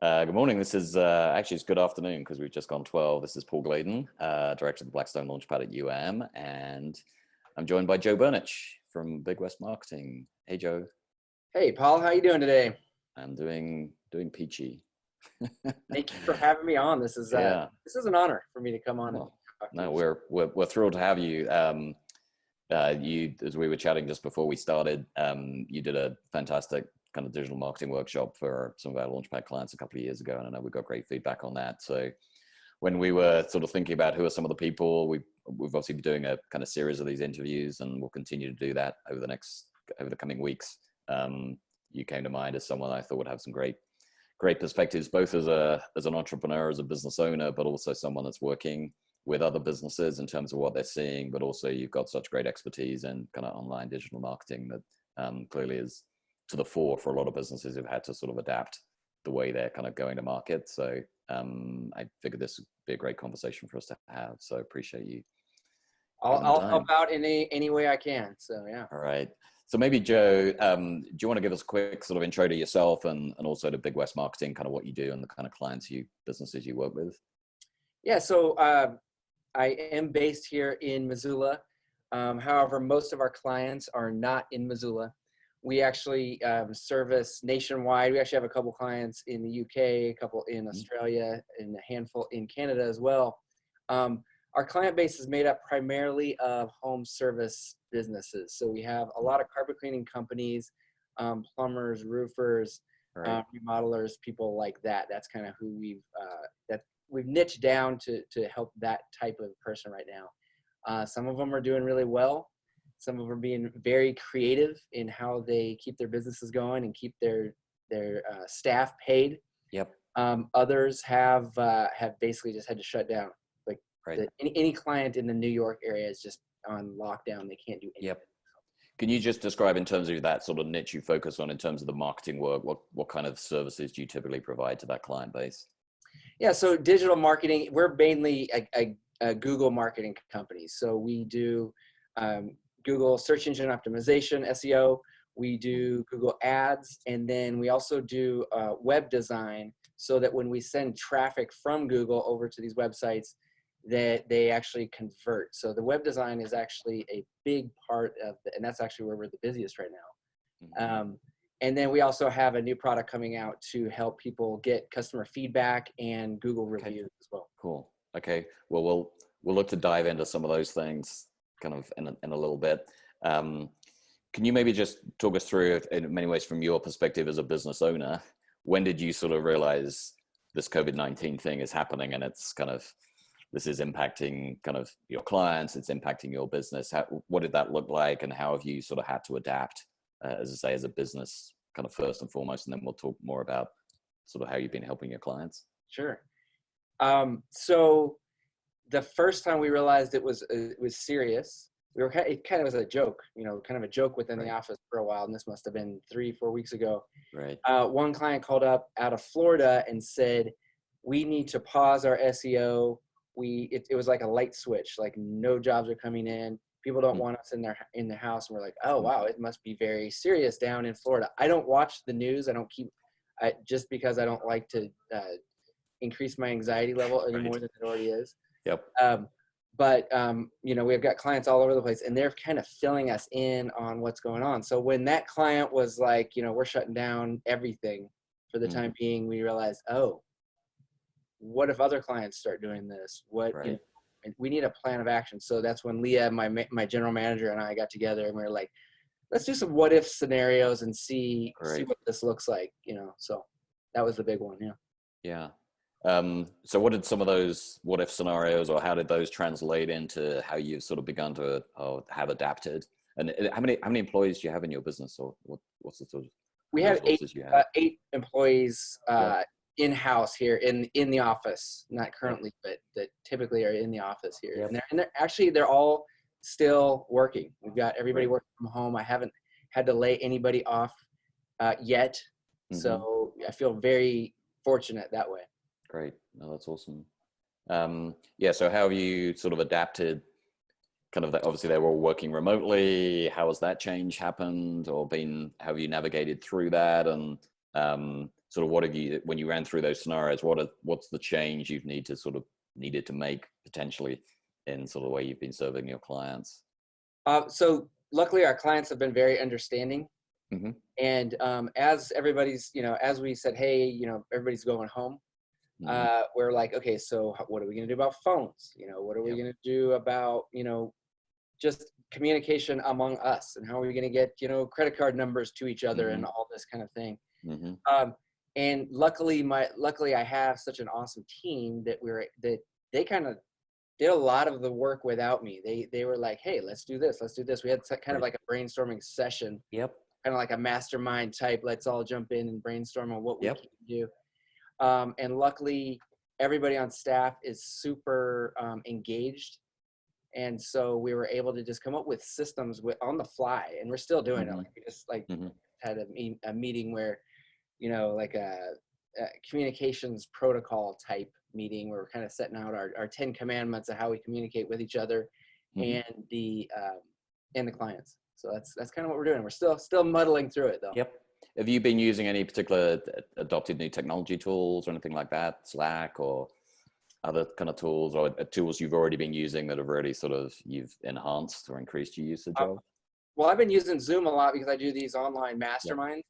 Good morning. This is actually it's good afternoon because we've just gone 12. This is Paul Gladen, director of the Blackstone Launchpad at UM, and I'm joined by Joe Burnich from Big West Marketing. Hey, Joe. Hey, Paul. How you doing today? I'm doing peachy. Thank you for having me on. This is an honor for me to come on and talk to No, you. we're thrilled to have you. You, as we were chatting just before we started, you did a fantastic kind of digital marketing workshop for some of our Launchpad clients a couple of years ago, and I know we got great feedback on that. So when we were sort of thinking about who are some of the people, we've obviously been doing a kind of series of these interviews, and we'll continue to do that over the coming weeks. You came to mind as someone I thought would have some great perspectives, both as an entrepreneur, as a business owner, but also someone that's working with other businesses in terms of what they're seeing. But also you've got such great expertise in kind of online digital marketing that clearly is to the fore for a lot of businesses who've had to sort of adapt the way they're kind of going to market. So I figured this would be a great conversation for us to have. So appreciate you. I'll help out in any way I can. So yeah. All right. So maybe Joe, do you want to give us a quick sort of intro to yourself and also to Big West Marketing, kind of what you do and the kind of businesses you work with? Yeah. So I am based here in Missoula. However, most of our clients are not in Missoula. We actually service nationwide. We actually have a couple clients in the UK, a couple in Australia, and a handful in Canada as well. Our client base is made up primarily of home service businesses. So we have a lot of carpet cleaning companies, plumbers, roofers, Right. remodelers, people like that. That's kind of who we've niched down to help that type of person right now. Some of them are doing really well. Some of them are being very creative in how they keep their businesses going and keep their staff paid. Yep. Others have basically just had to shut down. Like Right. any client in the New York area is just on lockdown. They can't do anything. Yep. Can you just describe in terms of that sort of niche you focus on in terms of the marketing work, what kind of services do you typically provide to that client base? Yeah, so digital marketing, we're mainly a Google marketing company. So we do Google search engine optimization, SEO. We do Google ads, and then we also do web design so that when we send traffic from Google over to these websites, that they actually convert. So the web design is actually a big part of and that's actually where we're the busiest right now. And then we also have a new product coming out to help people get customer feedback and Google reviews as well. Cool. Okay. Well, we'll look to dive into some of those things kind of in a little bit. Can you maybe just talk us through, in many ways, from your perspective as a business owner, when did you sort of realize this COVID-19 thing is happening and this is impacting kind of your clients, it's impacting your business? What did that look like, and how have you sort of had to adapt, as I say, as a business, kind of first and foremost, and then we'll talk more about sort of how you've been helping your clients? Sure. So the first time we realized it was serious, it kind of was a joke, kind of a joke within the office for a while. And this must've been 3-4 weeks ago. Right. One client called up out of Florida and said, we need to pause our SEO. It was like a light switch, like no jobs are coming in. People don't want us in the house. And we're like, oh, wow, it must be very serious down in Florida. I don't watch the news. I don't just because I don't like to increase my anxiety level any more than it already is. Yep. But we've got clients all over the place, and they're kind of filling us in on what's going on. So when that client was like, we're shutting down everything for the time being, we realized, oh, what if other clients start doing this? And we need a plan of action. So that's when Leah, my general manager, and I got together, and we were like, let's do some what if scenarios and see what this looks like. So that was the big one. Yeah. So what did some of those what if scenarios, or how did those translate into how you've sort of begun to have adapted? And how many employees do you have in your business, or what's the sort of we have 8 employees in-house here in the office, not currently, but that typically are in the office here. Yep. And they're all still working. We've got everybody working from home. I haven't had to lay anybody off yet. So I feel very fortunate that way. Great. No, that's awesome. So how have you sort of adapted, kind of that? Obviously they were all working remotely. How has that change happened, or how have you navigated through that? And sort of what have you, when you ran through those scenarios, what's the change you've needed to make potentially in sort of the way you've been serving your clients? So luckily our clients have been very understanding. Mm-hmm. And as everybody's, as we said, hey, everybody's going home, we're like, okay, so what are we going to do about phones? What are we going to do about, just communication among us, and how are we going to get, credit card numbers to each other and all this kind of thing. And luckily I have such an awesome team that they kind of did a lot of the work without me. They were like, hey, let's do this. We had kind of like a brainstorming session. Yep. Kind of like a mastermind type. Let's all jump in and brainstorm on what we can do. And luckily, everybody on staff is super like and so we were able to just come up with systems on the fly, and we're still doing it. Like we just had a meeting where, like a communications protocol type meeting where we're kind of setting out our 10 commandments of how we communicate with each other and the clients. So that's kind of what we're doing. We're still muddling through it though. Yep. Have you been using any particular adopted new technology tools or anything like that? Slack or other kind of tools, or tools you've already been using that have already you've enhanced or increased your usage of? Well, I've been using Zoom a lot because I do these online masterminds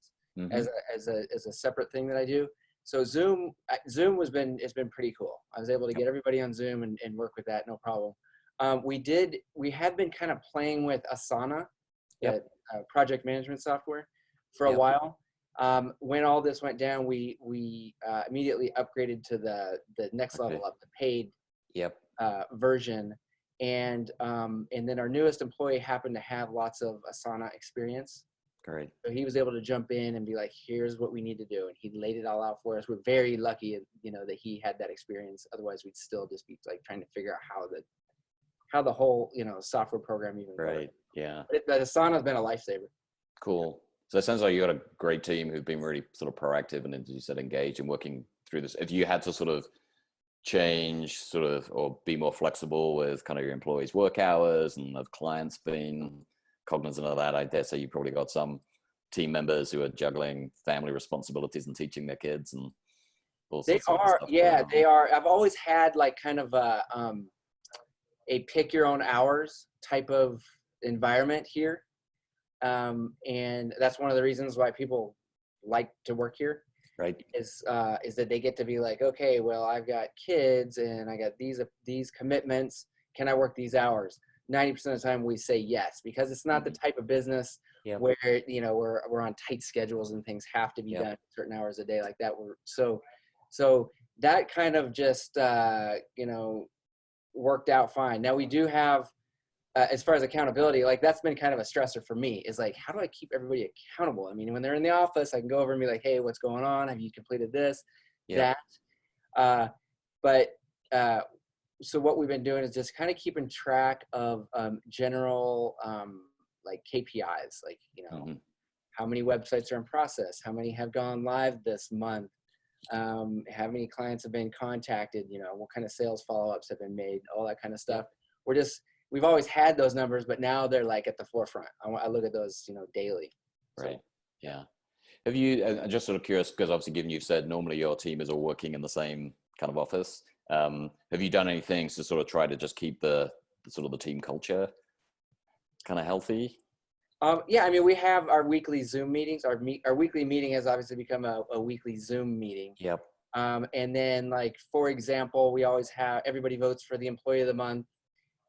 as a separate thing that I do. So Zoom has been pretty cool. I was able to get everybody on Zoom and work with that, no problem. We had been kind of playing with Asana, project management software, for a while. When all this went down, we immediately upgraded to the next level up, the paid version. And then our newest employee happened to have lots of Asana experience. Great. So he was able to jump in and be like, here's what we need to do. And he laid it all out for us. We're very lucky, that he had that experience. Otherwise we'd still just be like trying to figure out how the whole, software program even works. Yeah. But Asana has been a lifesaver. Cool. So it sounds like you got a great team who've been really sort of proactive and, as you said, engaged in working through this. If you had to sort of change or be more flexible with kind of your employees' work hours and have clients been cognizant of that, I dare say you probably got some team members who are juggling family responsibilities and teaching their kids and all sorts of stuff. They are. I've always had like kind of a pick your own hours type of environment here. And that's one of the reasons why people like to work here, right? Is that they get to be like, okay, well, I've got kids and I got these commitments. Can I work these hours? 90% of the time we say yes, because it's not the type of business where, we're on tight schedules and things have to be done certain hours a day like that. So that kind of just, worked out fine. Now we do have, as far as accountability, like that's been kind of a stressor for me, is like, how do I keep everybody accountable? I mean, when they're in the office, I can go over and be like, hey, what's going on? Have you completed this, that? So what we've been doing is just kind of keeping track of general like KPIs, like, how many websites are in process, how many have gone live this month, how many clients have been contacted, what kind of sales follow-ups have been made, all that kind of stuff. We've always had those numbers, but now they're like at the forefront. I look at those, daily. Right. So, yeah. Have you, I'm just sort of curious, because obviously given you've said normally your team is all working in the same kind of office, have you done anything to sort of try to just keep the sort of the team culture kind of healthy? Yeah, I mean, we have our weekly Zoom meetings. Our weekly meeting has obviously become a weekly Zoom meeting. Yep. And then, like, for example, we always have everybody votes for the employee of the month.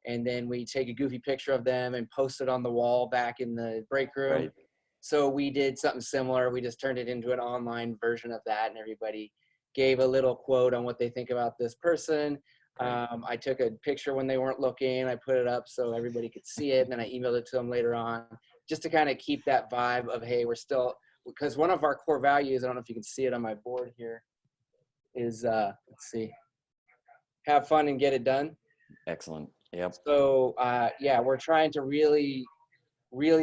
And then we take a goofy picture of them and post it on the wall back in the break room. Right. So we did something similar. We just turned it into an online version of that, and everybody gave a little quote on what they think about this person. Right. I took a picture when they weren't looking. I put it up so everybody could see it, and then I emailed it to them later on, just to kind of keep that vibe of, hey, we're still, because one of our core values, I don't know if you can see it on my board here, is, let's see, have fun and get it done. Excellent. Yep. So, yeah, we're trying to really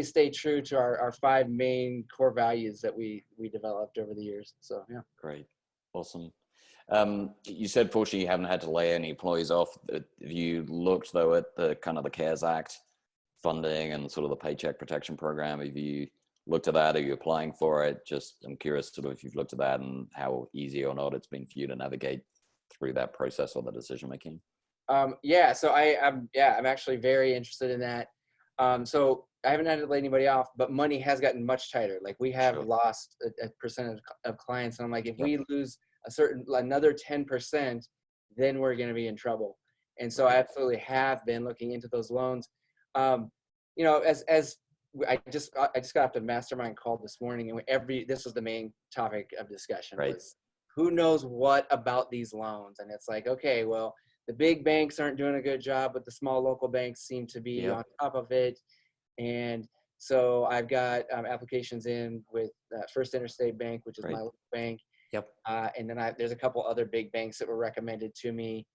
stay true to our 5 main core values that we developed over the years. So, yeah. Great. Awesome. You said, fortunately, you haven't had to lay any employees off. Have you looked, though, at the kind of the CARES Act funding and sort of the Paycheck Protection Program? Have you looked at that? Are you applying for it? Just, I'm curious sort of if you've looked at that and how easy or not it's been for you to navigate through that process or the decision making. Yeah, so I'm actually very interested in that. So I haven't had to lay anybody off, but money has gotten much tighter. Like we have Sure. lost a percentage of clients. And I'm like, if Yep. we lose another 10%, then we're going to be in trouble. And so I Right. absolutely have been looking into those loans. You know, as I just got off the Mastermind call this morning, and this was the main topic of discussion Right. was who knows what about these loans. And it's like, okay, well, the big banks aren't doing a good job, but the small local banks seem to be Yep. on top of it. And so I've got applications in with First Interstate Bank, which is Right. my local bank. Yep. And then there's a couple other big banks that were recommended to me.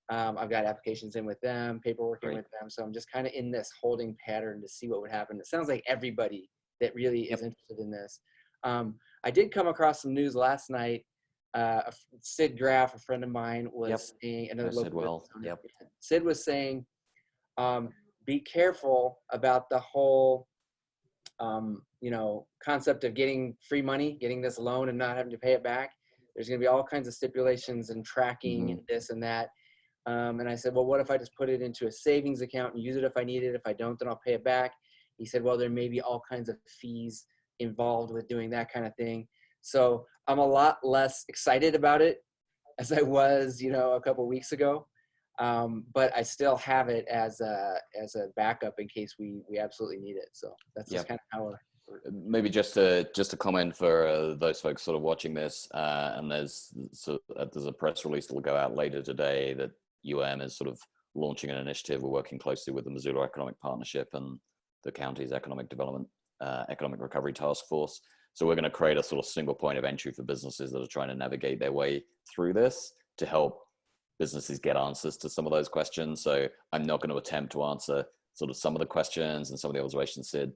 I've got applications in with them, paperwork in Right. with them. So I'm just kind of in this holding pattern to see what would happen. It sounds like everybody that really is Yep. interested in this. I did come across some news last night. Sid Graff, a friend of mine, was saying, another Sid local well. business owner. Yep. Sid was saying, be careful about the whole, you know, concept of getting free money, getting this loan and not having to pay it back. There's going to be all kinds of stipulations and tracking and this and that. And I said, well, what if I just put it into a savings account and use it if I need it? If I don't, then I'll pay it back. He said, well, there may be all kinds of fees involved with doing that kind of thing. So I'm a lot less excited about it as I was, you know, a couple weeks ago. But I still have it as a backup in case we absolutely need it. So that's just kind of how we're maybe just to comment for those folks sort of watching this, and there's a press release that will go out later today that is sort of launching an initiative. We're working closely with the Missoula Economic Partnership and the county's economic development, economic recovery task force. So we're going to create a sort of single point of entry for businesses that are trying to navigate their way through this to help businesses get answers to some of those questions. So I'm not going to attempt to answer sort of some of the questions and some of the observations Sid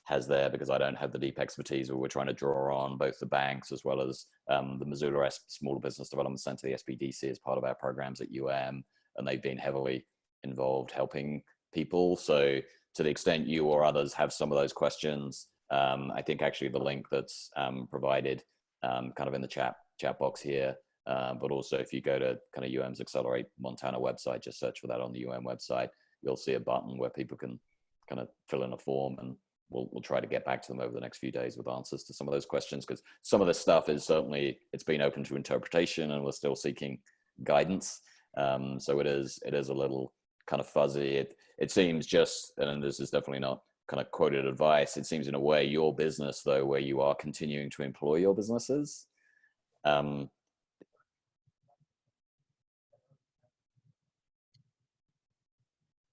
has there, because I don't have the deep expertise. Where we're trying to draw on both the banks as well as the Missoula Small Business Development Center, the SBDC, as part of our programs at and they've been heavily involved helping people. So to the extent you or others have some of those questions, I think actually the link that's provided kind of in the chat box here, but also if you go to kind of UM's Accelerate Montana website, just search for that on the website, you'll see a button where people can kind of fill in a form, and we'll try to get back to them over the next few days with answers to some of those questions, because some of this stuff is certainly, it's been open to interpretation and we're still seeking guidance. So it is a little kind of fuzzy. It seems just, and this is definitely not kind of quoted advice, it seems in a way your business though, where you are continuing to employ your businesses.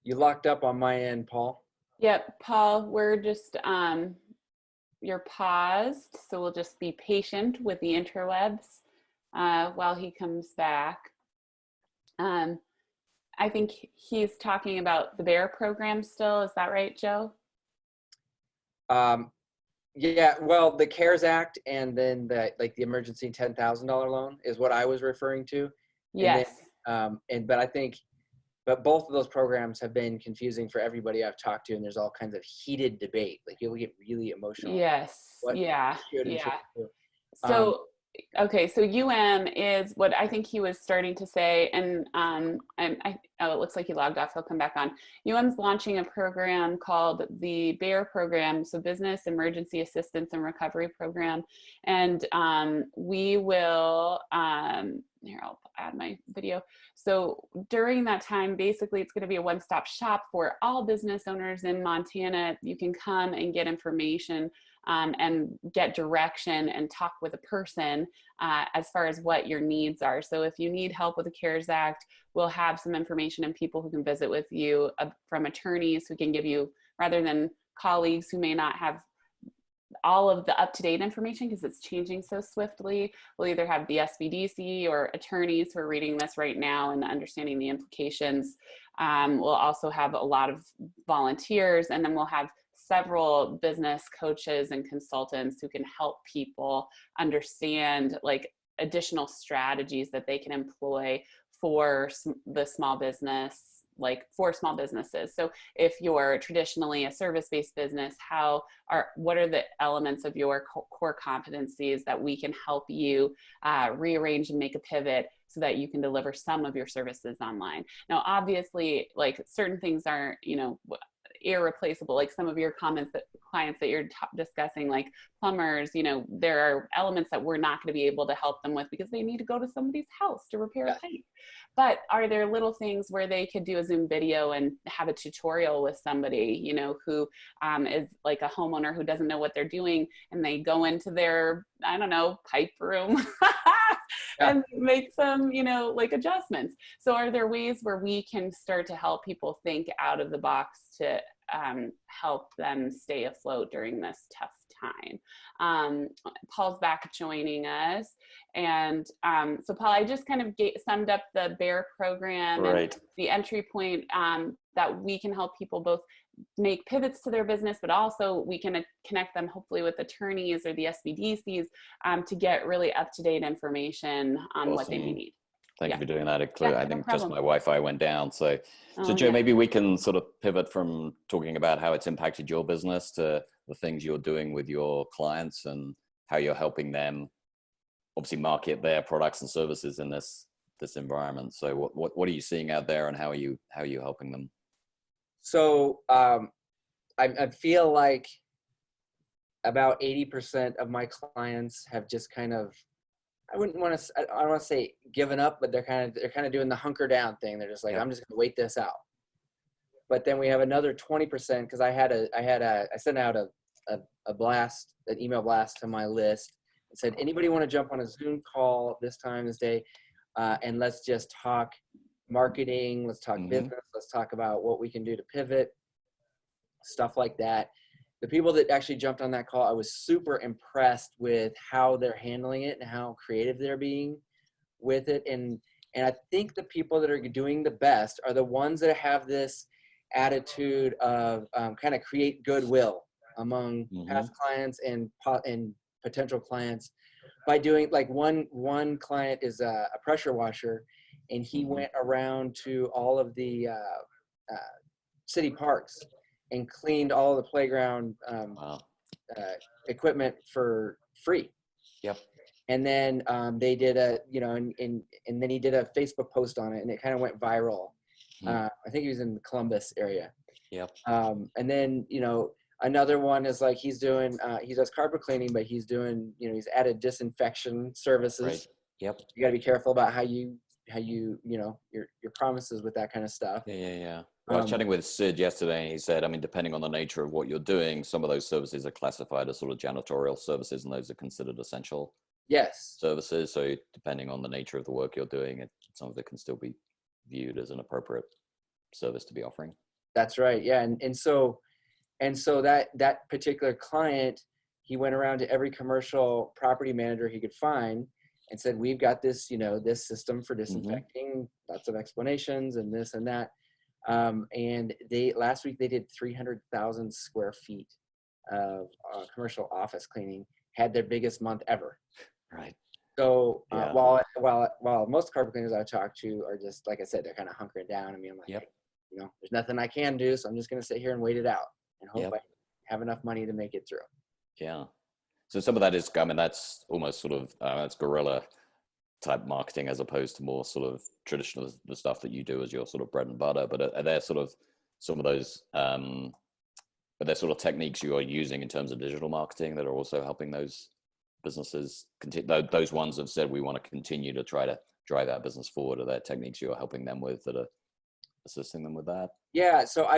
You locked up on my end, Paul. Yep, Paul, we're just, you're paused, so we'll just be patient with the interwebs while he comes back. I think he's talking about the BEAR program still, is that right, Joe? Yeah, well, the CARES Act and then the emergency $10,000 loan is what I was referring to. Yes. And then, but both of those programs have been confusing for everybody I've talked to, and there's all kinds of heated debate. Like people get really emotional. Yes. Yeah. So, okay. So is what I think he was starting to say, and it looks like he logged off. He'll come back on. UM's launching a program called the BEAR program, so Business Emergency Assistance and Recovery Program, and we will. Here, I'll add my video. So during that time, basically, it's going to be a one-stop shop for all business owners in Montana. You can come and get information and get direction and talk with a person as far as what your needs are. So if you need help with the CARES Act, we'll have some information and people who can visit with you from attorneys who can give you, rather than colleagues who may not have all of the up-to-date information because it's changing so swiftly. We'll either have the SBDC or attorneys who are reading this right now and understanding the implications. We'll also have a lot of volunteers, and then we'll have several business coaches and consultants who can help people understand like additional strategies that they can employ for the small business like for small businesses. So if you're traditionally a service-based business, what are the elements of your core competencies that we can help you rearrange and make a pivot so that you can deliver some of your services online? Now, obviously, like certain things are, irreplaceable, like some of your clients that you're discussing, like plumbers, there are elements that we're not going to be able to help them with because they need to go to somebody's house to repair a pipe. But are there little things where they could do a Zoom video and have a tutorial with somebody, who is like a homeowner who doesn't know what they're doing, and they go into their, I don't know, pipe room and make some, like adjustments. So are there ways where we can start to help people think out of the box to help them stay afloat during this tough time? Paul's back joining us. And so Paul, I just kind of summed up the BEAR program and the entry point that we can help people both make pivots to their business, but also we can connect them hopefully with attorneys or the SBDCs to get really up-to-date information on what they may need. Thank you for doing that. I think just my Wi-Fi went down. So Joe, yeah. maybe we can sort of pivot from talking about how it's impacted your business to the things you're doing with your clients and how you're helping them obviously market their products and services in this environment. So what are you seeing out there, and how are you helping them? So I feel like about 80% of my clients have just kind of, I don't want to say given up, but they're kind of doing the hunker down thing. They're just like, I'm just going to wait this out. But then we have another 20% because I sent out a blast, an email blast to my list and said, anybody want to jump on a Zoom call this time, this day, and let's just talk marketing, let's talk business, let's talk about what we can do to pivot, stuff like that. The people that actually jumped on that call, I was super impressed with how they're handling it and how creative they're being with it. And I think the people that are doing the best are the ones that have this attitude of kind of create goodwill among past clients and potential clients by doing, like one client is a pressure washer, and he went around to all of the city parks and cleaned all the playground equipment for free. Yep. And then they did and then he did a Facebook post on it, and it kind of went viral. I think he was in the Columbus area. Yep. And then, another one is like he does carpet cleaning, but he's doing, he's added disinfection services. Right. Yep. You got to be careful about how you your promises with that kind of stuff. Yeah. Well, I was chatting with Sid yesterday, and he said, depending on the nature of what you're doing, some of those services are classified as sort of janitorial services, and those are considered essential services. So depending on the nature of the work you're doing, some of it can still be viewed as an appropriate service to be offering. That's right. Yeah. And so that particular client, he went around to every commercial property manager he could find and said, we've got this, this system for disinfecting, lots of explanations and this and that. And last week they did 300,000 square feet of commercial office cleaning, had their biggest month ever. Right. So while most carpet cleaners I talk to are just, like I said, they're kind of hunkering down. I'm like, there's nothing I can do, so I'm just going to sit here and wait it out and hope I have enough money to make it through. Yeah. So some of that is, that's almost sort of, it's guerrilla type marketing as opposed to more sort of traditional, the stuff that you do as your sort of bread and butter. But are there sort of some of those, are there sort of techniques you are using in terms of digital marketing that are also helping those businesses continue? Those ones have said we want to continue to try to drive that business forward. Are there techniques you're helping them with that are assisting them with that? Yeah. So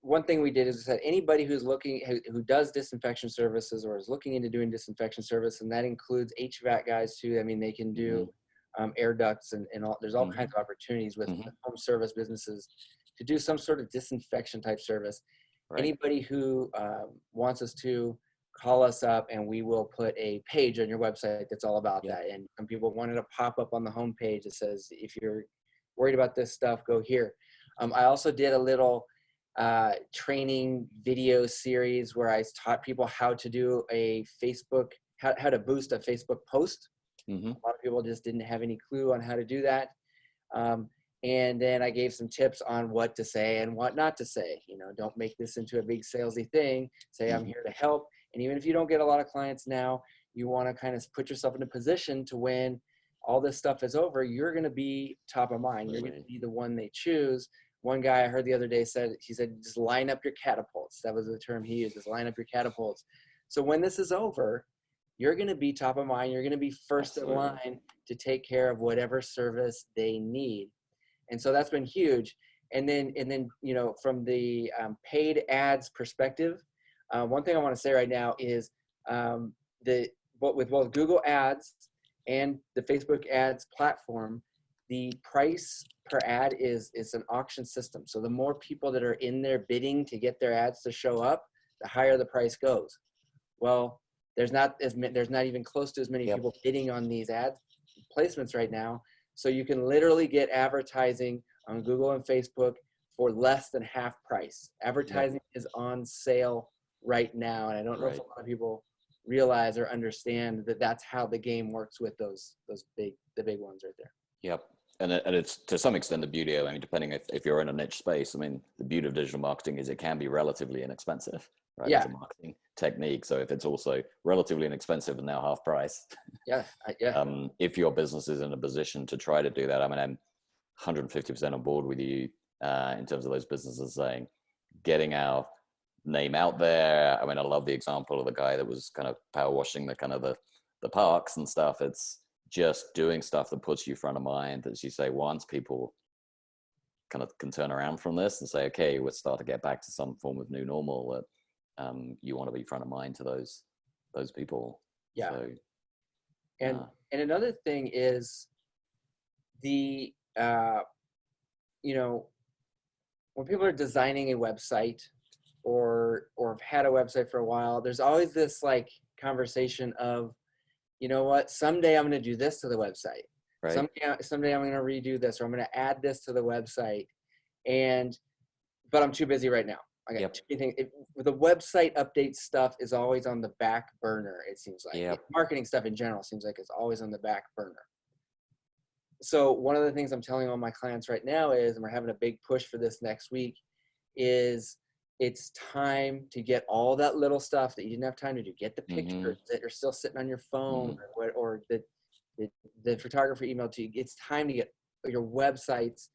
one thing we did is that anybody who's who does disinfection services or is looking into doing disinfection service, and that includes HVAC guys too. They can do air ducts and all. There's all kinds of opportunities with home service businesses to do some sort of disinfection type service. Right. Anybody who wants us to call us up, and we will put a page on your website that's all about that. And some people wanted to pop up on the homepage that says, if you're worried about this stuff, go here. I also did a little training video series where I taught people how to do a Facebook, how to boost a Facebook post. A lot of people just didn't have any clue on how to do that. And then I gave some tips on what to say and what not to say. Don't make this into a big salesy thing. Say, I'm here to help. And even if you don't get a lot of clients now, you want to kind of put yourself in a position to when all this stuff is over, you're going to be top of mind. You're going to be the one they choose. One guy I heard the other day said, just line up your catapults. That was the term he used, is line up your catapults. So when this is over, you're going to be top of mind. You're going to be first in line to take care of whatever service they need. And so that's been huge. And then from the paid ads perspective, one thing I want to say right now is with both Google Ads and the Facebook Ads platform, the price per ad is an auction system. So the more people that are in there bidding to get their ads to show up, the higher the price goes. Well, there's not even close to as many people bidding on these ad placements right now. So you can literally get advertising on Google and Facebook for less than half price. Advertising is on sale right now. And I don't know if a lot of people realize or understand that that's how the game works with the big ones right there. Yep. And it's to some extent the beauty of, depending if you're in a niche space, the beauty of digital marketing is it can be relatively inexpensive, right? Yeah. It's a marketing technique. So if it's also relatively inexpensive and now half price, if your business is in a position to try to do that, I'm 150% on board with you in terms of those businesses saying, getting our name out there. I love the example of the guy that was kind of power washing the parks and stuff. It's just doing stuff that puts you front of mind, as you say, once people kind of can turn around from this and say, okay, let's start to get back to some form of new normal, that you want to be front of mind to those people. Yeah. So, and another thing is the, when people are designing a website or have had a website for a while, there's always this like conversation of, you know what, someday I'm going to do this to the website. Right. Someday I'm going to redo this, or I'm going to add this to the website. But I'm too busy right now. I got too many things. The website update stuff is always on the back burner, it seems like. Marketing stuff in general seems like it's always on the back burner. So one of the things I'm telling all my clients right now is, and we're having a big push for this next week, is it's time to get all that little stuff that you didn't have time to do. Get the pictures that are still sitting on your phone, or the photographer emailed to you. It's time to get your websites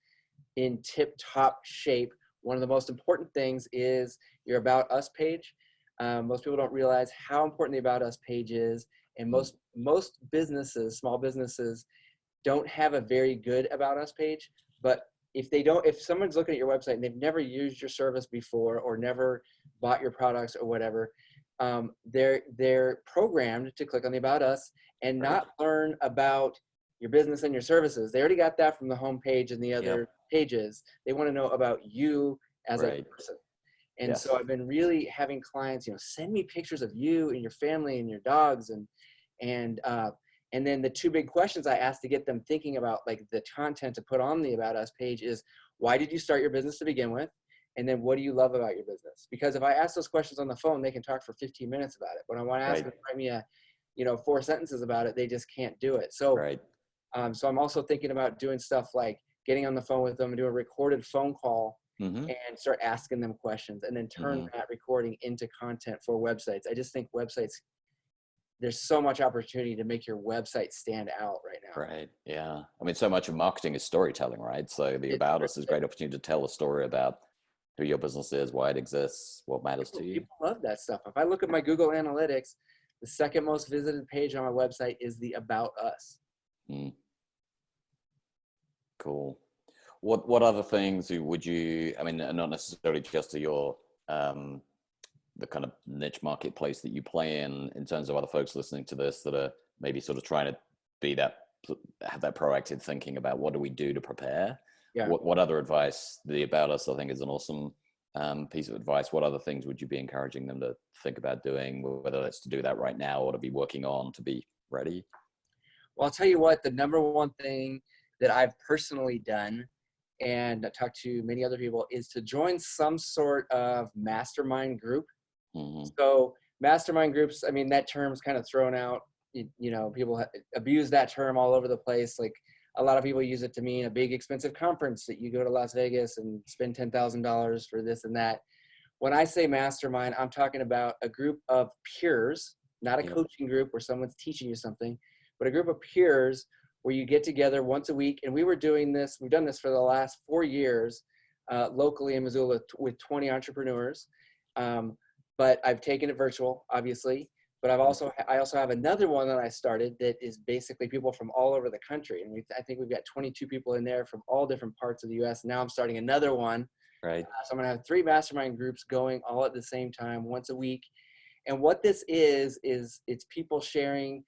in tip-top shape. One of the most important things is your About Us page. Most people don't realize how important the About Us page is, and most businesses, small businesses, don't have a very good About Us page. But if someone's looking at your website and they've never used your service before or never bought your products or whatever, they're programmed to click on the About Us and not learn about your business and your services. They already got that from the home page and the other pages. They want to know about you as a person. And so I've been really having clients, send me pictures of you and your family and your dogs, and then the two big questions I ask to get them thinking about like the content to put on the About Us page is, why did you start your business to begin with? And then what do you love about your business? Because if I ask those questions on the phone, they can talk for 15 minutes about it. But I want to ask them to write me 4 sentences about it. They just can't do it. So, so I'm also thinking about doing stuff like getting on the phone with them and do a recorded phone call and start asking them questions, and then turn that recording into content for websites. I just think websites, there's so much opportunity to make your website stand out right now. Right. Yeah. So much of marketing is storytelling, right? So the About Us is a great opportunity to tell a story about who your business is, why it exists, what matters to you. People love that stuff. If I look at my Google Analytics, the second most visited page on my website is the About Us. Cool. What other things would you, not necessarily just to your, the kind of niche marketplace that you play in terms of other folks listening to this that are maybe sort of trying to have that proactive thinking about what do we do to prepare? What other advice? The About Us, I think, is an awesome piece of advice. What other things would you be encouraging them to think about doing, whether it's to do that right now or to be working on to be ready? Well, I'll tell you what, the number one thing that I've personally done, and I talked to many other people, is to join some sort of mastermind group. So mastermind groups, that term's kind of thrown out, people abuse that term all over the place. Like, a lot of people use it to mean a big expensive conference that you go to Las Vegas and spend $10,000 for this and that. When I say mastermind, I'm talking about a group of peers, not a coaching group where someone's teaching you something, but a group of peers where you get together once a week. And we've done this for the last 4 years locally in Missoula with 20 entrepreneurs. But I've taken it virtual, obviously. But I also have another one that I started that is basically people from all over the country. And I think we've got 22 people in there from all different parts of the U.S. Now I'm starting another one. Right. So I'm going to have 3 mastermind groups going all at the same time, once a week. And what this is it's people sharing,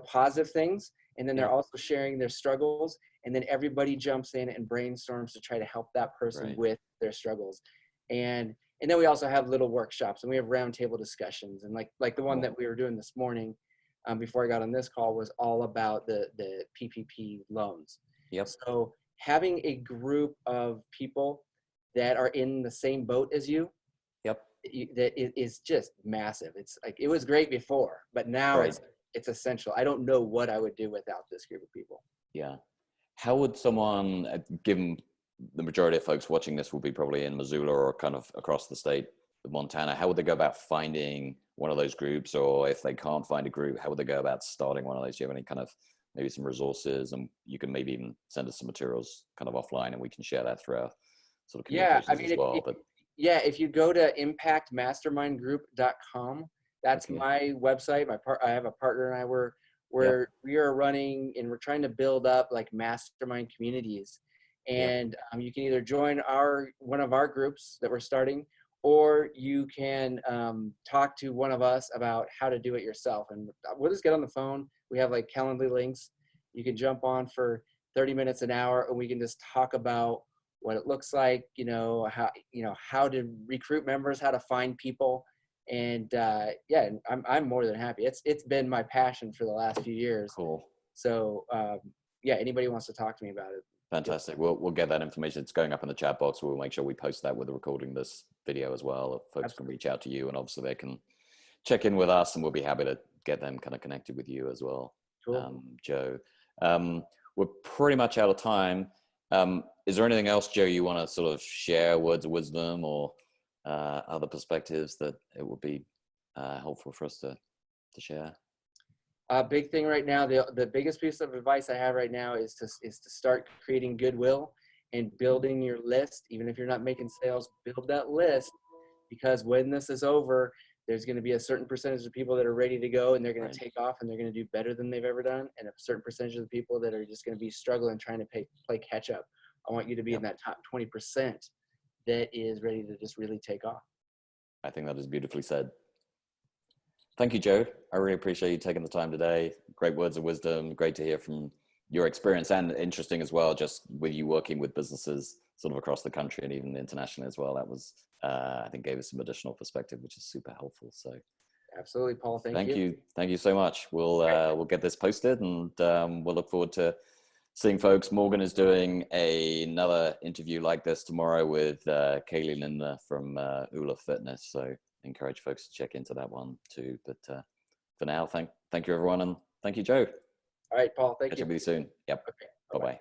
positive things. And then they're also sharing their struggles. And then everybody jumps in and brainstorms to try to help that person with their struggles. And then we also have little workshops, and we have roundtable discussions. And like the one that we were doing this morning before I got on this call was all about the PPP loans. Yep. So having a group of people that are in the same boat as you, that is just massive. It's like, it was great before, but now it's essential. I don't know what I would do without this group of people. Yeah. How would someone, given the majority of folks watching this will be probably in Missoula or kind of across the state of Montana, how would they go about finding one of those groups? Or if they can't find a group, how would they go about starting one of those? Do you have any kind of, maybe some resources, and you can maybe even send us some materials kind of offline, and we can share that through our sort of communications as well. If you go to impactmastermindgroup.com, that's my website. I have a partner and I we are running, and we're trying to build up like mastermind communities. And you can either join one of our groups that we're starting, or you can talk to one of us about how to do it yourself. And we'll just get on the phone. We have like Calendly links. You can jump on for 30 minutes, an hour, and we can just talk about what it looks like, how to recruit members, how to find people. And I'm more than happy. It's been my passion for the last few years. Cool. So anybody who wants to talk to me about it. Fantastic. We'll get that information. It's going up in the chat box. We'll make sure we post that with the recording this video as well. Folks can reach out to you, and obviously they can check in with us, and we'll be happy to get them kind of connected with you as well. Cool. Joe, we're pretty much out of time. Is there anything else, Joe, you want to sort of share, words of wisdom or other perspectives that it would be helpful for us to share? Big thing right now, the biggest piece of advice I have right now is to start creating goodwill and building your list. Even if you're not making sales, build that list, because when this is over, there's going to be a certain percentage of people that are ready to go, and they're going to take off, and they're going to do better than they've ever done. And a certain percentage of the people that are just going to be struggling, trying to play catch up. I want you to be in that top 20% that is ready to just really take off. I think that is beautifully said. Thank you, Joe. I really appreciate you taking the time today. Great words of wisdom. Great to hear from your experience, and interesting as well, just with you working with businesses sort of across the country and even internationally as well. That was, I think, gave us some additional perspective, which is super helpful. So absolutely, Paul. Thank you. Thank you so much. We'll get this posted, and we'll look forward to seeing folks. Morgan is doing another interview like this tomorrow with Kaylee Lindner from Ula Fitness. So encourage folks to check into that one too. But for now, thank you everyone, and thank you, Joe. All right, Paul. Thank you. Catch up with you soon. Yep. Okay. Bye-bye.